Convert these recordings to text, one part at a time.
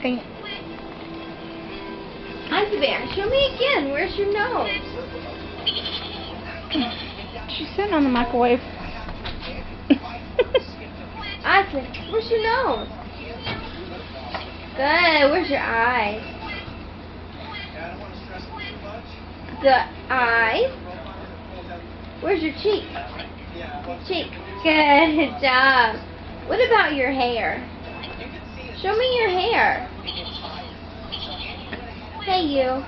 Dang it. Ice Bear, show me again. Where's your nose? She's sitting on the microwave. Ice Bear, where's your nose? Good. Where's your eyes? The eyes. Where's your cheek? Cheek. Good job. What about your hair? Show me your hair. Hey you.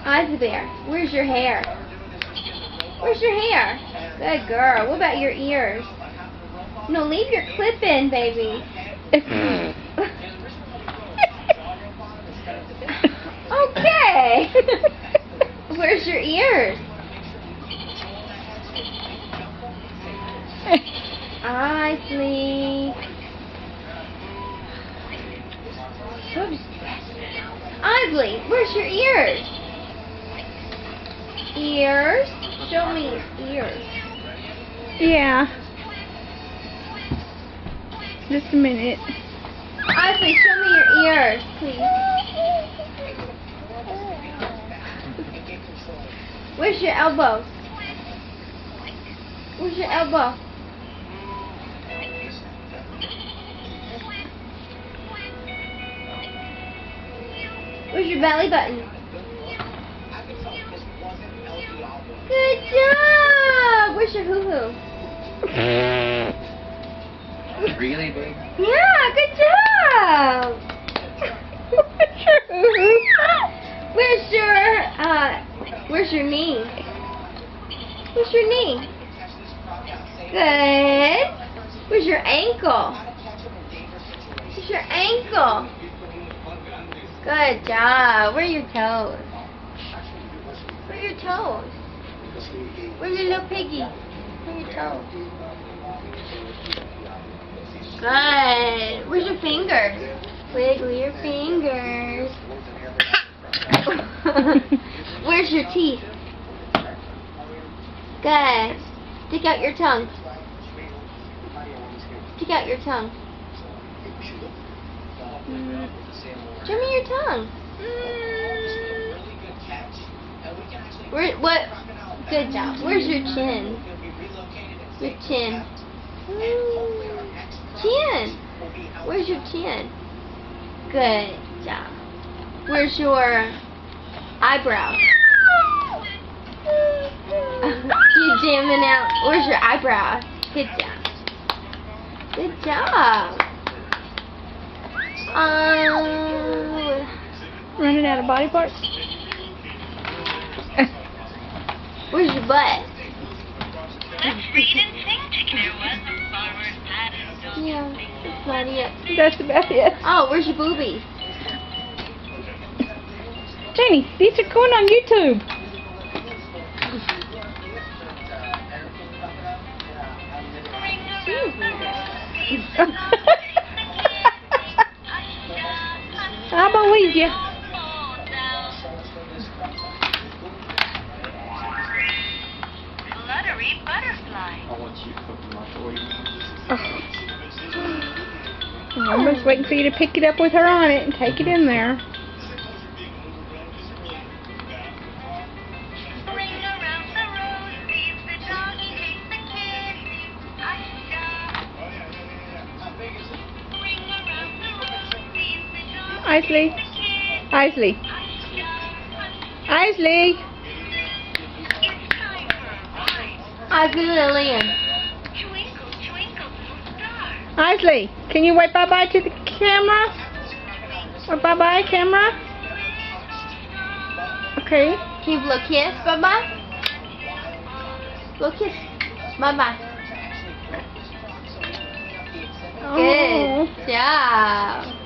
Ice Bear, where's your hair? Where's your hair? Good girl. What about your ears? No, leave your clip in, baby. Okay. Where's your ears? Isley. Isley, where's your ears? Ears? Show me ears. Yeah. Just a minute. Isley, show me your ears, please. Where's your elbow? Where's your elbow? Where's your belly button? Good job! Where's your hoo-hoo? Really big? Yeah, good job! Where's your knee? Where's your knee? Good. Where's your ankle? Where's your ankle? Good job. Where are your toes? Where are your toes? Where's your little piggy? Where are your toes? Good. Where's your fingers? Wiggle your fingers. Where's your teeth? Good. Stick out your tongue. Stick out your tongue. Show me your tongue. What? Good job. Where's your chin? Your chin. Chin. Where's your chin? Good job. Where's your eyebrow? You jamming out. Where's your eyebrow? Good job. Good job. Running out of body parts? Where's your butt? Yeah, that's not it. That's about it. Oh, where's your boobies? Janie, these are going on YouTube. I believe you. Fluttery butterfly. I'm just waiting for you to pick it up with her on it and take it in there. Isley. Isley. Isley. Isley Lillian. Isley, can you wave bye-bye to the camera? Or bye-bye, camera? Okay. Can you blow a kiss? Bye-bye. Blow a kiss. Bye-bye. Oh. Good job.